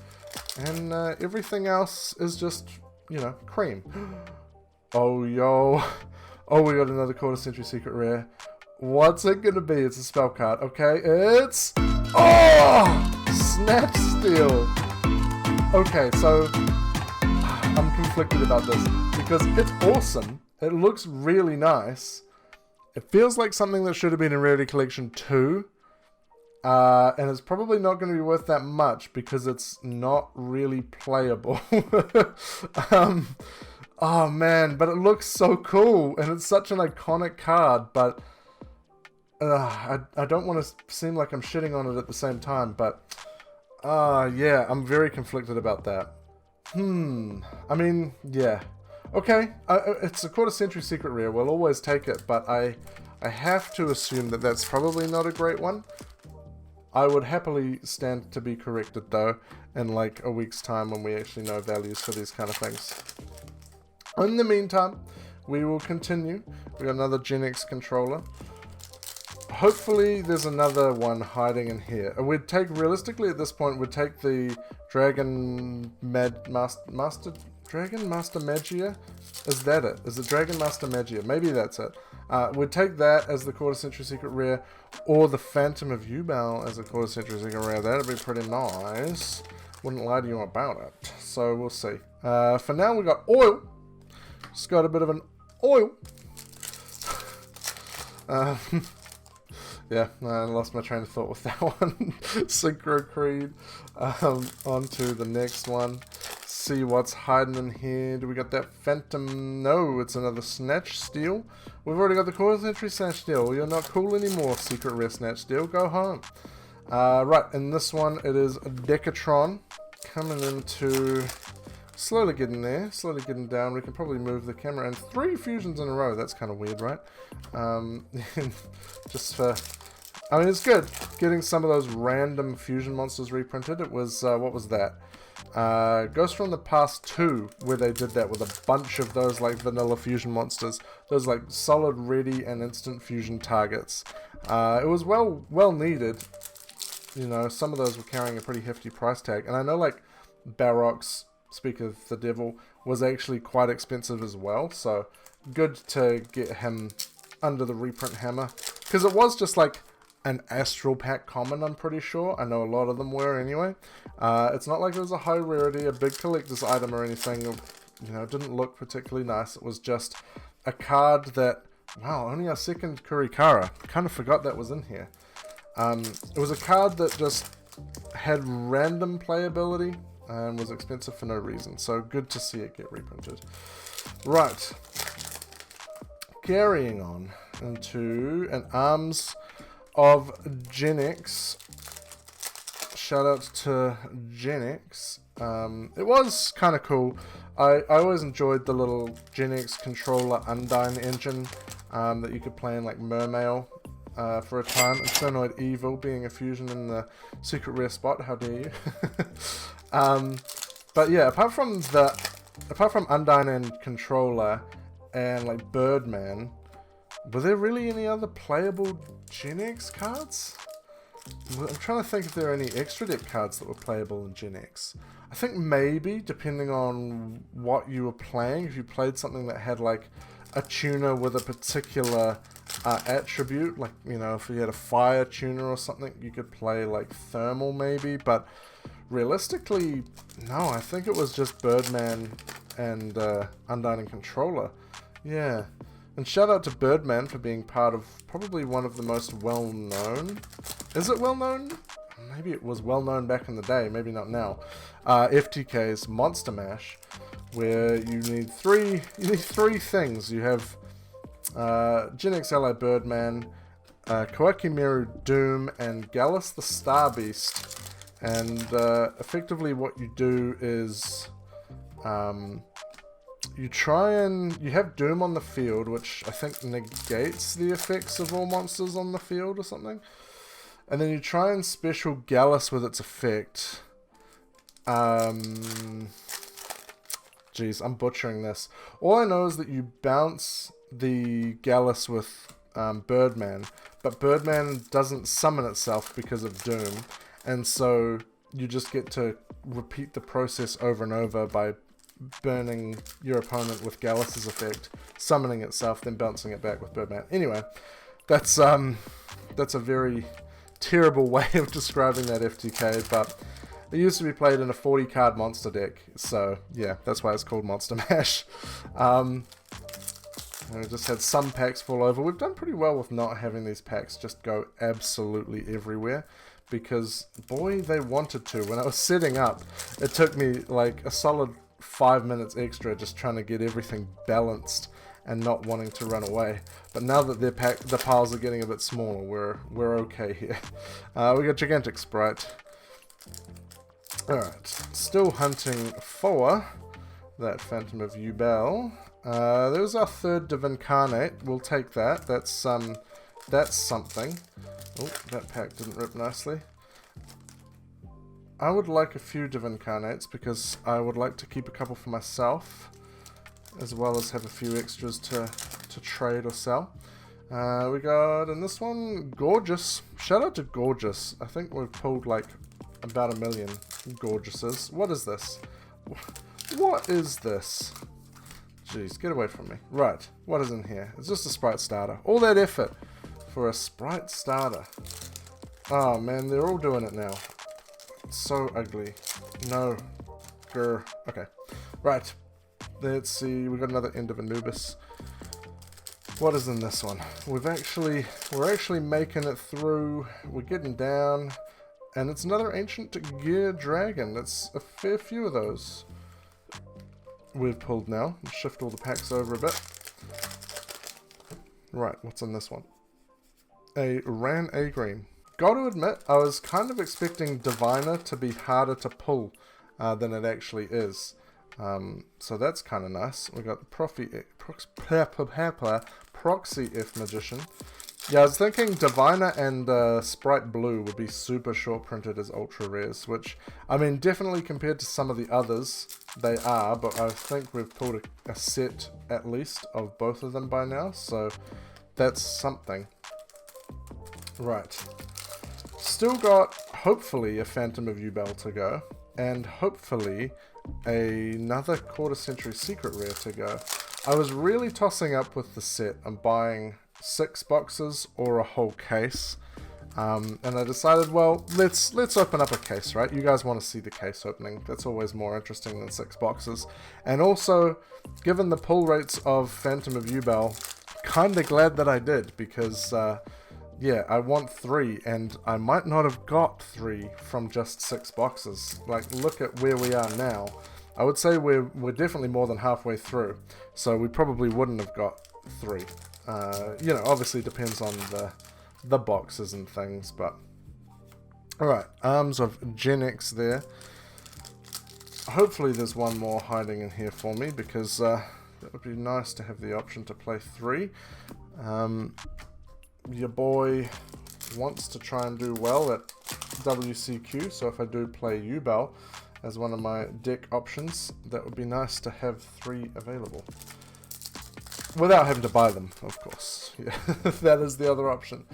And everything else is just, you know, cream. Oh, yo. Oh, we got another quarter-century secret rare. What's it gonna be? It's a spell card. Okay, it's... Oh! Snatch Steal. Okay, so I'm conflicted about this because it's awesome. It looks really nice. It feels like something that should have been in Rarity Collection 2. And it's probably not going to be worth that much because it's not really playable. Oh man, but it looks so cool and it's such an iconic card, but I don't want to seem like I'm shitting on it at the same time, but yeah, I'm very conflicted about that. I mean, yeah. Okay, it's a quarter century secret rare, we'll always take it, but I have to assume that that's probably not a great one. I would happily stand to be corrected though in like a week's time when we actually know values for these kind of things. In the meantime, we will continue. We got another Gen X controller. Hopefully there's another one hiding in here. We'd take, realistically at this point, we'd take the Dragon Master Magia? Is that it? Is it Dragon Master Magia? Maybe that's it. We'd take that as the quarter century secret rare, or the Phantom of Yubel as a quarter century secret rare. That'd be pretty nice. Wouldn't lie to you about it. So we'll see. For now we got oil. Just got a bit of an oil. Yeah, I lost my train of thought with that one. Synchro Creed. On to the next one. See what's hiding in here. Do we got that Phantom? No, it's another Snatch Steal. We've already got the quarter century Snatch Steal. You're not cool anymore, secret rare Snatch Steal. Go home. Right, in this one it is Decatron. Coming into... Slowly getting there, slowly getting down. We can probably move the camera in 3 fusions in a row. That's kind of weird, right? Just for... I mean, it's good getting some of those random fusion monsters reprinted. It was, what was that? Ghost from the Past 2, where they did that with a bunch of those like vanilla fusion monsters. Those like solid ready and instant fusion targets. It was well needed. You know, some of those were carrying a pretty hefty price tag. And I know like Barrock's, speak of the devil, was actually quite expensive as well, so good to get him under the reprint hammer, because it was just like an Astral Pack common, I'm pretty sure. I know a lot of them were anyway. It's not like it was a high rarity, a big collector's item or anything. You know, it didn't look particularly nice. It was just a card that, wow, only our second Kurikara. Kind of forgot that was in here. It was a card that just had random playability and was expensive for no reason, so good to see it get reprinted. Right, carrying on into an Arms of Gen X. Shout out to Gen X. It was kind of cool. I always enjoyed the little Gen X controller Undyne engine that you could play in like Mermail for a time. Infernoid Evil being a fusion in the secret rare spot, how dare you. But yeah, apart from Undyne and Controller and like Birdman, were there really any other playable Gen X cards? I'm trying to think if there are any extra deck cards that were playable in Gen X. I think maybe, depending on what you were playing, if you played something that had like a tuner with a particular attribute, like, you know, if you had a fire tuner or something, you could play like Thermal maybe, but realistically, no, I think it was just Birdman and Undyne and Controller. Yeah. And shout out to Birdman for being part of probably one of the most well-known... Is it well-known? Maybe it was well-known back in the day, maybe not now. FTK's Monster Mash, where you need three things. You have Gen X Ally Birdman, Kawakimeru Doom, and Gallus the Star Beast. And effectively what you do is you have Doom on the field, which I think negates the effects of all monsters on the field or something. And then you try and special Gallus with its effect. Geez, I'm butchering this. All I know is that you bounce the Gallus with Birdman, but Birdman doesn't summon itself because of Doom. And so you just get to repeat the process over and over by burning your opponent with Gallus's effect, summoning itself, then bouncing it back with Birdman. Anyway, that's a very terrible way of describing that FTK, but it used to be played in a 40 card monster deck, so yeah, that's why it's called Monster Mash. And we just had some packs fall over. We've done pretty well with not having these packs just go absolutely everywhere, because boy, they wanted to. When I was setting up, it took me like a solid 5 minutes extra just trying to get everything balanced and not wanting to run away. But now that the piles are getting a bit smaller, we're okay here. We got Gigantic Sprite. Alright, still hunting for that Phantom of Yubel. There's our third Divincarnate. We'll take that. That's something. Oh, that pack didn't rip nicely. I would like a few Divincarnates because I would like to keep a couple for myself, as well as have a few extras to trade or sell. We got, in this one, Gorgeous. Shout out to Gorgeous. I think we've pulled like about 1 million Gorgeouses. What is this? What is this? Jeez, get away from me. Right, what is in here? It's just a Sprite starter. All that effort for a Sprite starter. Oh man, they're all doing it now. It's so ugly. No. Grr. Okay. Right. Let's see. We got another End of Anubis. What is in this one? We're actually making it through. We're getting down. And it's another Ancient Gear Dragon. That's a fair few of those we've pulled now. We'll shift all the packs over a bit. Right, what's in this one? A Ran A-Green. Got to admit, I was kind of expecting Diviner to be harder to pull than it actually is. So that's kind of nice. We got the Proxy F Magician. Yeah, I was thinking Diviner and Sprite Blue would be super short printed as ultra rares, which, I mean, definitely compared to some of the others, they are, but I think we've pulled a set at least of both of them by now, so that's something. Right. Still got, hopefully, a Phantom of Yubel to go, and hopefully another Quarter Century Secret Rare to go. I was really tossing up with the set. I'm buying 6 boxes or a whole case, and I decided, well, let's open up a case, right? You guys want to see the case opening. That's always more interesting than 6 boxes. And also, given the pull rates of Phantom of Yubel, kind of glad that I did, because yeah, I want 3, and I might not have got 3 from just 6 boxes. Like, look at where we are now. I would say we're definitely more than halfway through, so we probably wouldn't have got 3. You know, obviously depends on the boxes and things, but alright, Arms of Gen X there. Hopefully there's one more hiding in here for me, because that would be nice to have the option to play 3. Your boy wants to try and do well at WCQ, so if I do play Yubel as one of my deck options, that would be nice to have 3 available. Without having to buy them, of course. Yeah, that is the other option,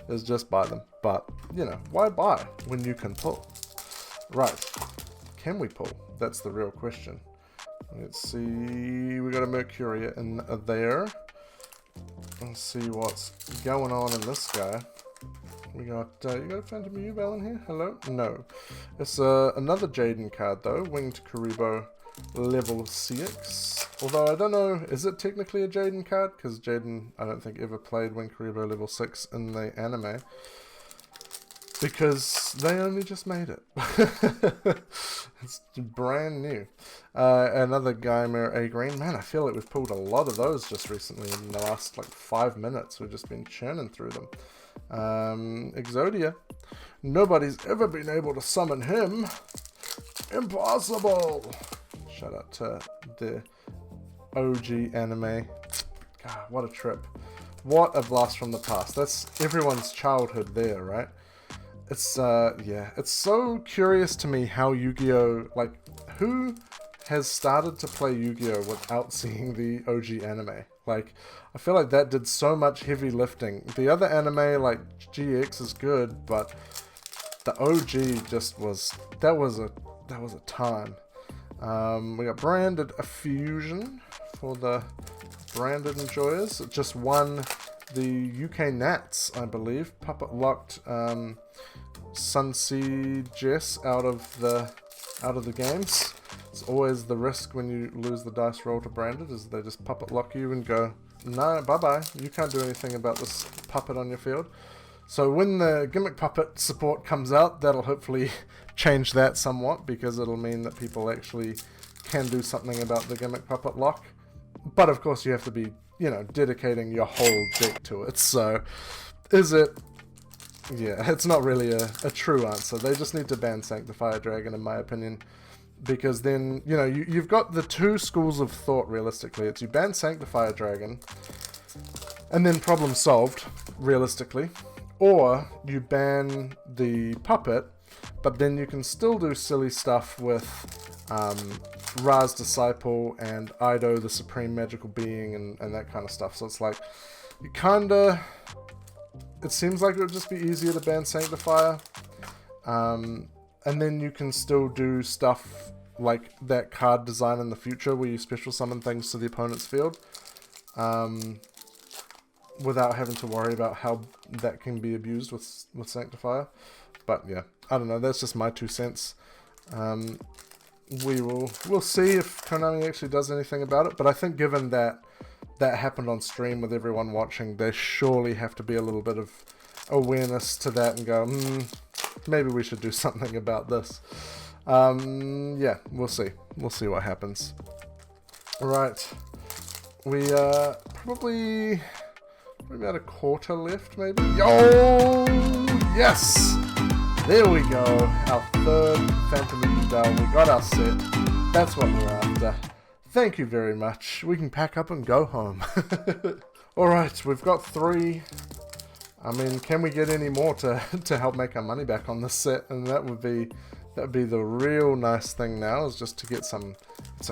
is just buy them. But, you know, why buy when you can pull? Right, can we pull? That's the real question. Let's see, we got a Mercuria in there. Let's see what's going on in this guy. We got, you got a Phantom of Yubel in here? Hello? No. It's another Jaden card though, Winged Kuriboh level 6. Although I don't know, is it technically a Jaden card? Because Jaden, I don't think, ever played Winged Kuriboh level 6 in the anime. Because they only just made it. It's brand new. Another Guymer A-Green. Man, I feel like we've pulled a lot of those just recently in the last like 5 minutes. We've just been churning through them. Exodia. Nobody's ever been able to summon him. Impossible! Shout out to the OG anime. God, what a trip. What a blast from the past. That's everyone's childhood there, right? It's, yeah, it's so curious to me how Yu-Gi-Oh! Like, who has started to play Yu-Gi-Oh! Without seeing the OG anime? Like, I feel like that did so much heavy lifting. The other anime, like, GX is good, but the OG just was, that was a time. We got Branded Fusion for the Branded enjoyers. Just one the UK Nats, I believe. Puppet locked Sunsea Jess out of the games. It's always the risk when you lose the dice roll to Branded, is they just puppet lock you and go, no, bye-bye, you can't do anything about this puppet on your field. So when the Gimmick Puppet support comes out, that'll hopefully change that somewhat, because it'll mean that people actually can do something about the Gimmick Puppet lock. But of course you have to be, you know, dedicating your whole deck to it. So is it... yeah, it's not really a true answer. They just need to ban Sanctifier Dragon, in my opinion. Because then, you know, you've got the two schools of thought, realistically. It's you ban Sanctifier Dragon, and then problem solved, realistically. Or you ban the puppet, but then you can still do silly stuff with Ra's Disciple and Ido, the Supreme Magical Being, and that kind of stuff. So it's like, you kinda... it seems like it would just be easier to ban Sanctifier. And then you can still do stuff like that card design in the future where you special summon things to the opponent's field. Without having to worry about how that can be abused with Sanctifier. But yeah, I don't know, that's just my 2 cents. We'll see if Konami actually does anything about it, but I think given that happened on stream with everyone watching, there surely have to be a little bit of awareness to that and go, maybe we should do something about this. Yeah, we'll see what happens. Alright, we probably about a quarter left, maybe. Yo, yes, there we go, our third Phantom of Yubel. We got our set, that's what we're after. Thank you very much, we can pack up and go home. Alright, we've got 3. I mean, can we get any more to help make our money back on this set? And that would be the real nice thing now, is just to get some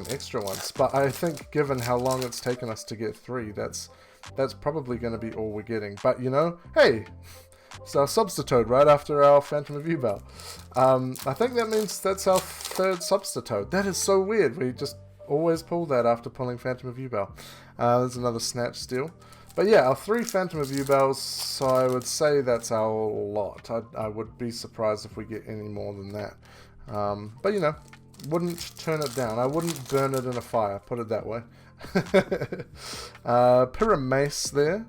extra ones. But I think given how long it's taken us to get 3, that's probably going to be all we're getting. But you know, hey, it's our Substitute right after our Phantom of Yubel. I think that means that's our 3rd Substitute. That is so weird. We just always pull that after pulling Phantom of Yubel. There's another Snatch Steal. But yeah, our 3 Phantom of Yubels, so I would say that's our lot. I would be surprised if we get any more than that. But you know, wouldn't turn it down. I wouldn't burn it in a fire, put it that way. Pyramace there.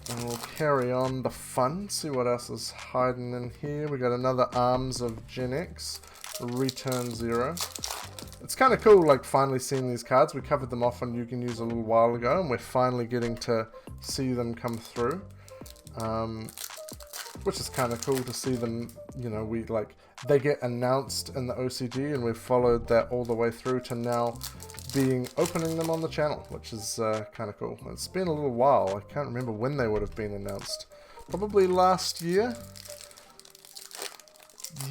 And we'll carry on the fun, see what else is hiding in here. We got another Arms of Gen X, Return 0. It's kind of cool, like, finally seeing these cards. We covered them off on You Can Use a little while ago, and we're finally getting to see them come through. Which is kind of cool to see them, you know, they get announced in the OCG, and we've followed that all the way through to now opening them on the channel, which is kind of cool. It's been a little while. I can't remember when they would have been announced. Probably last year?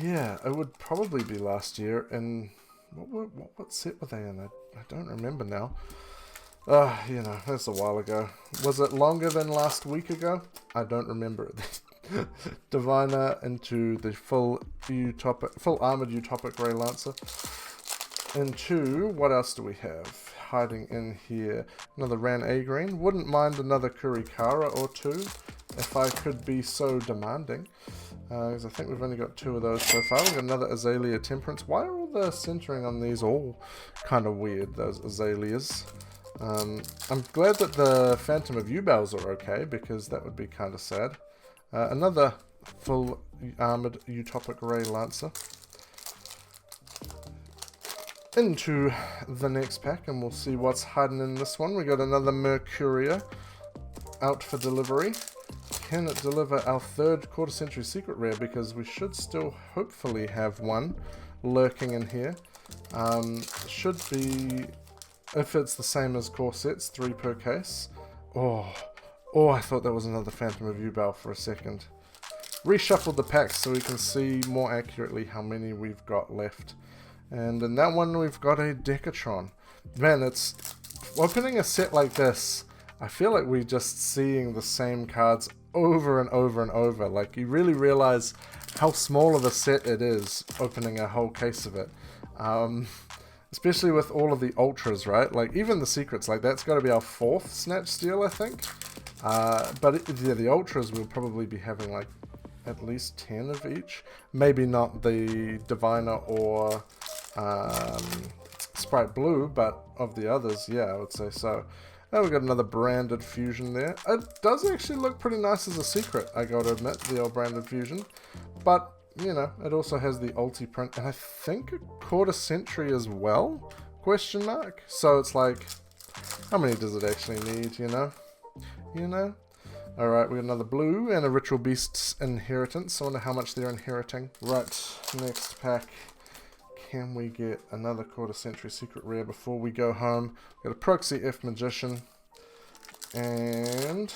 Yeah, it would probably be last year, and what set were they in? I don't remember now. You know, that's a while ago. Was it longer than last week ago? I don't remember it. Diviner into the full armored Utopic Ray Lancer. Into, what else do we have hiding in here? Another Ran A Green. Wouldn't mind another Kurikara or 2 if I could be so demanding. Because I think we've only got 2 of those so far. We've got another Azalea Temperance. Why are all the centering on these all kind of weird, those Azaleas? I'm glad that the Phantom of Yubels are okay, because that would be kind of sad. Another full armored Utopic Ray Lancer. Into the next pack, and we'll see what's hiding in this one. We got another Mercuria out for delivery. Can it deliver our 3rd Quarter Century Secret Rare? Because we should still hopefully have one lurking in here. Should be, if it's the same as core sets, 3 per case. Oh, I thought that was another Phantom of Yubel for a second. Reshuffled the packs so we can see more accurately how many we've got left. And in that one we've got a Decatron. Man, it's opening a set like this, I feel like we're just seeing the same cards over and over and over. Like, you really realize how small of a set it is opening a whole case of it. especially with all of the ultras, right? Like even the secrets, like that's got to be our 4th snatch steal, I think. Yeah, the ultras will probably be having like at least 10 of each. Maybe not the Diviner or Sprite Blue, but of the others, yeah, I would say so. Now we've got another branded fusion there. It does actually look pretty nice as a secret, I gotta admit, the old branded fusion. But, you know, it also has the ulti print, and I think a quarter century as well? Question mark? So it's like, how many does it actually need, you know? You know? Alright, we got another blue and a Ritual Beast's Inheritance. I wonder how much they're inheriting. Right, next pack. Can we get another quarter century secret rare before we go home? We've got a Proxy F Magician. And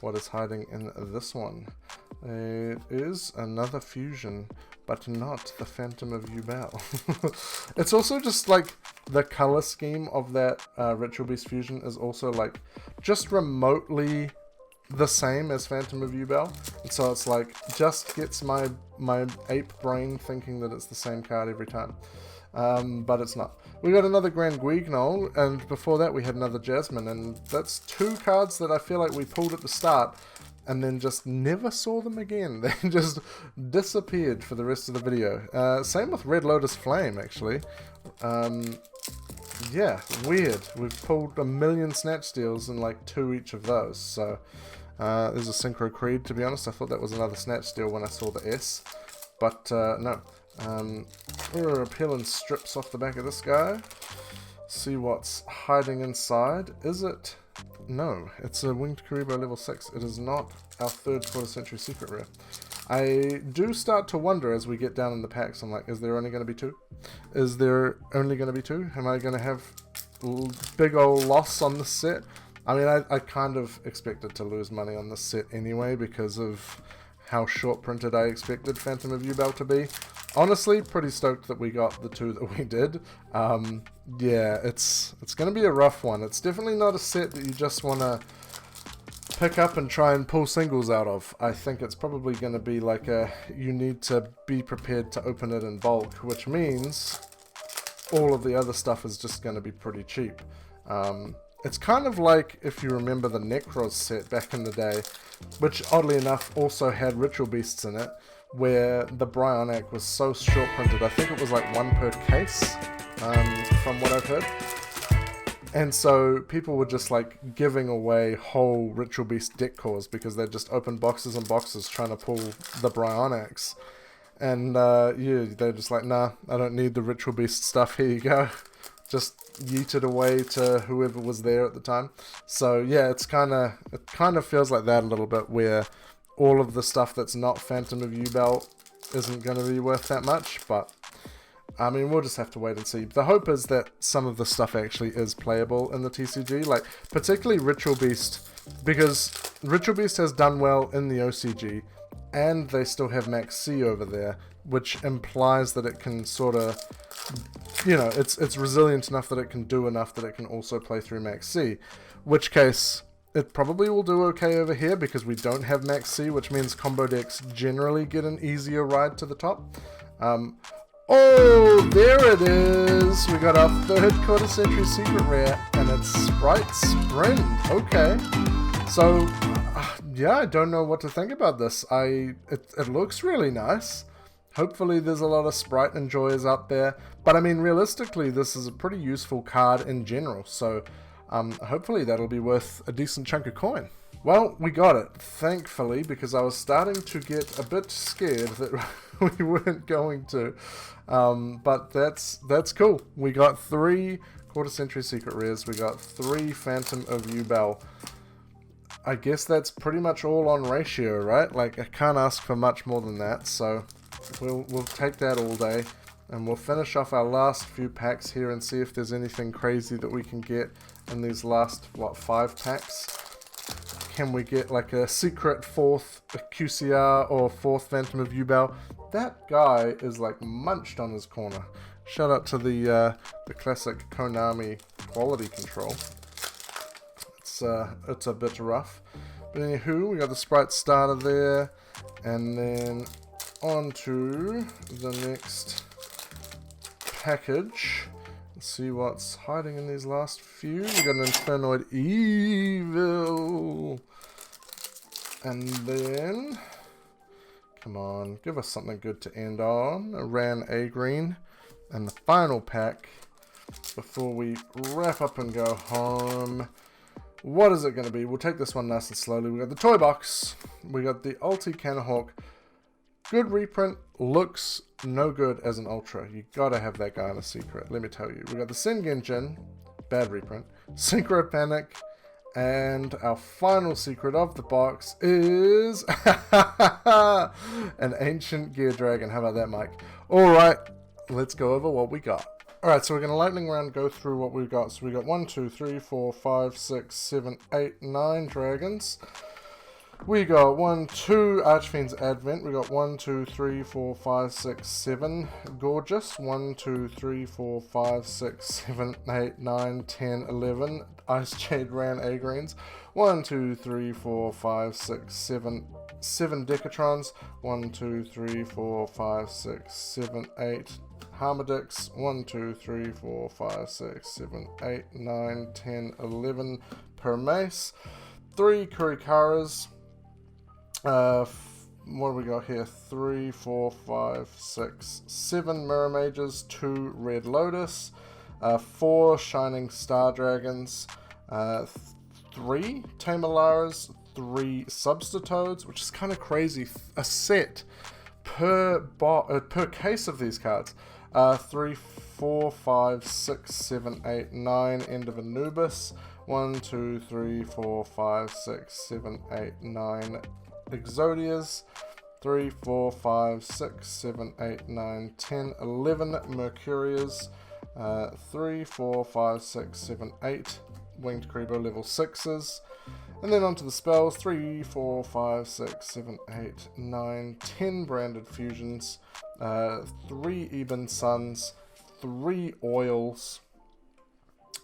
what is hiding in this one? It is another fusion, but not the Phantom of Yubel. It's also just like the color scheme of that Ritual Beast fusion is also like just remotely the same as Phantom of Yubel, and so it's like just gets my ape brain thinking that it's the same card every time, but it's not. We got another Grand Guignol, and before that we had another Jasmine, and that's 2 cards that I feel like we pulled at the start and then just never saw them again. They just disappeared for the rest of the video. Same with Red Lotus Flame, actually. Yeah, weird. We've pulled a million snatch steals and like 2 each of those. So there's a Synchro Creed, to be honest. I thought that was another snatch steal when I saw the S. But no. We're peeling strips off the back of this guy. See what's hiding inside. Is it? No, it's a Winged Karibo level 6. It is not our 3rd quarter century secret rare. I do start to wonder as we get down in the packs. I'm like, is there only going to be 2? Is there only going to be 2? Am I going to have big old loss on this set? I mean, I kind of expected to lose money on this set anyway because of how short printed I expected Phantom of Yubel to be. Honestly, pretty stoked that we got the 2 that we did. Yeah, it's going to be a rough one. It's definitely not a set that you just want to pick up and try and pull singles out of. I think it's probably going to be like you need to be prepared to open it in bulk, which means all of the other stuff is just going to be pretty cheap. It's kind of like if you remember the Necros set back in the day, which oddly enough also had Ritual Beasts in it, where the Bryonic was so short printed. I think it was like 1 per case, from what I've heard. And so people were just like giving away whole Ritual Beast deck cores because they just opened boxes and boxes trying to pull the Bryonics. And yeah, they're just like, nah, I don't need the Ritual Beast stuff, here you go. Just yeet it away to whoever was there at the time. So yeah, it kind of feels like that a little bit, where all of the stuff that's not Phantom of Yubel isn't going to be worth that much, but I mean, we'll just have to wait and see. The hope is that some of the stuff actually is playable in the TCG, like particularly Ritual Beast, because Ritual Beast has done well in the OCG, and they still have Max C over there, which implies that it can sort of, you know, it's resilient enough that it can do enough that it can also play through Max C, which case it probably will do okay over here because we don't have Max C, which means combo decks generally get an easier ride to the top. Oh, there it is! We got our 3rd quarter century secret rare, and it's Sprite Sprint. Okay. So, yeah, I don't know what to think about this. It looks really nice. Hopefully there's a lot of Sprite enjoyers out there. But I mean, realistically, this is a pretty useful card in general. So, hopefully that'll be worth a decent chunk of coin. Well, we got it, thankfully, because I was starting to get a bit scared that we weren't going to. But that's cool. We got 3 quarter century secret rares. We got 3 Phantom of Yubel. I guess that's pretty much all on ratio, right? Like, I can't ask for much more than that, so we'll take that all day. And we'll finish off our last few packs here and see if there's anything crazy that we can get in these last, what, 5 packs? Can we get like a secret 4th QCR or 4th Phantom of Yubel? That guy is like munched on his corner. Shout out to the classic Konami quality control. It's a bit rough. But anywho, we got the Sprite starter there. And then on to the next package. Let's see what's hiding in these last few. We got an Infernoid Evil. And then, come on, give us something good to end on. A Ran A Green. And the final pack before we wrap up and go home. What is it going to be? We'll take this one nice and slowly. We got the toy box. We got the Ulti Canahawk. Good reprint. Looks no good as an ultra. You gotta have that guy in a secret. Let me tell you. We got the Sengen Jin. Bad reprint. Synchro Panic. And our final secret of the box is an Ancient Gear Dragon. How about that, Mike? Alright, let's go over what we got. Alright, so we're going to lightning round go through what we've got. So we got 1, 2, 3, 4, 5, 6, 7, 8, 9 dragons. We got 1, 2 Archfiend's Advent. We got 1, 2, 3, 4, 5, 6, 7 Gorgeous. 1, 2, 3, 4, 5, 6, 7, 8, 9, 10, 11 Ice Jade Ran A Greens. 1, 2, 3, 4, 5, 6, 7 Decatrons. 1, 2, 3, 4, 5, 6, 7, 8 Harmadix. 1, 2, 3, 4, 5, 6, 7, 8, 9, 10, 11 Permace. 3 Kurikaras. What do we got here? 3, 4, 5, 6, 7 Mirror Mages. 2 Red Lotus. 4 Shining Star Dragons. 3 Tamalaras. 3 Substitoads, which is kind of crazy. A set per case of these cards. 3, 4, 5, 6, 7, 8, 9 End of Anubis. 1, 2, 3, 4, 5, 6, 7, 8, 9 Exodias. 3, 4, 5, 6, 7, 8, 9, 10, 11 Mercurias. 3, 4, 5, 6, 7, 8 Winged Creeper level 6s. And then onto the spells. 3, 4, 5, 6, 7, 8, 9, 10 Branded Fusions. 3 Eben Suns. 3 Oils.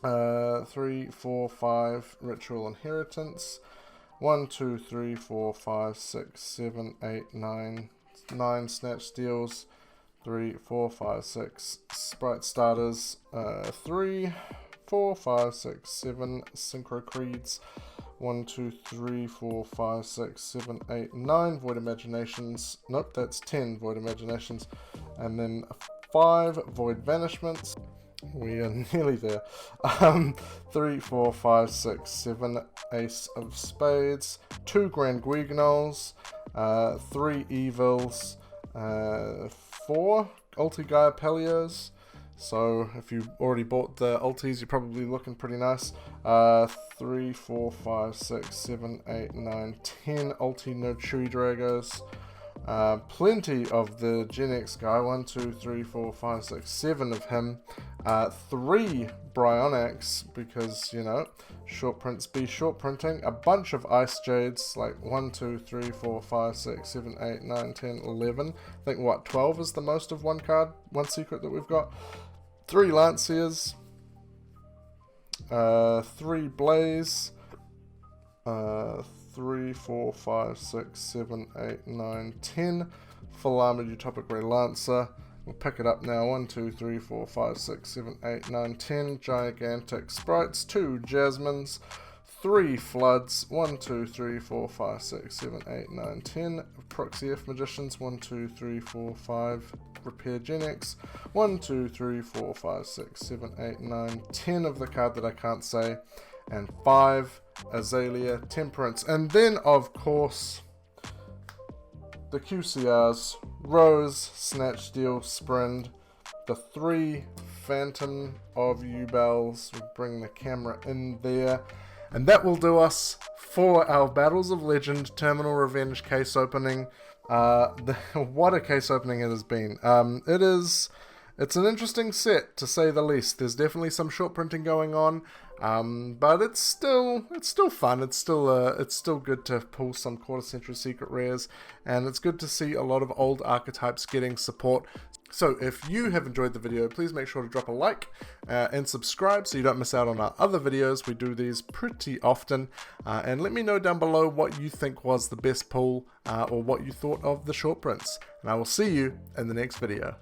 3, 4, 5 Ritual Inheritance. 1, 2, 3, 4, 5, 6, 7, 8, 9 Snatch Steals. 3, 4, 5, 6 Sprite Starters. 3, 4, 5, 6, 7 Synchro Creeds. 1, 2, 3, 4, 5, 6, 7, 8, 9 Void Imaginations. Nope, that's 10 Void Imaginations. And then 5 Void Vanishments. We are nearly there. 3, 4, 5, 6, 7 Ace of Spades. 2 Grand Guignols. 3 Evils. 4 Ulti Gaia Pelios. So if you already bought the ultis, you're probably looking pretty nice. 3, 4, 5, 6, 7, 8, 9, 10 Ulti No Chewy Dragos. Plenty of the Gen X guy. 1, 2, 3, 4, 5, 6, 7 of him. 3 Bryonics, because, you know, short prints be short printing. A bunch of Ice Jades, like 1, 2, 3, 4, 5, 6, 7, 8, 9, 10, 11. I think, what, 12 is the most of one card, one secret that we've got. 3 Lanciers. 3 Blaze. 3, 4, 5, 6, 7, 8, 9, 10 Full Armored Utopic Ray Lancer. We'll pick it up now. 1, 2, 3, 4, 5, 6, 7, 8, 9, 10 Gigantic Sprites. 2 Jasmines. 3 Floods. 1, 2, 3, 4, 5, 6, 7, 8, 9, 10 Proxy F Magicians. 1, 2, 3, 4, 5 Repair Gen X. 1, 2, 3, 4, 5, 6, 7, 8, 9, 10 of the card that I can't say. And 5 Azalea Temperance. And then, of course, the QCRs, Rose, Snatch Steal, Sprint, the 3 Phantom of Yubels. We'll bring the camera in there. And that will do us for our Battles of Legend Terminal Revenge case opening. What a case opening it has been. It's an interesting set, to say the least. There's definitely some short printing going on. But it's still fun. It's still good to pull some quarter century secret rares, and it's good to see a lot of old archetypes getting support. So if you have enjoyed the video, please make sure to drop a like and subscribe so you don't miss out on our other videos. We do these pretty often, and let me know down below what you think was the best pull or what you thought of the short prints, and I will see you in the next video.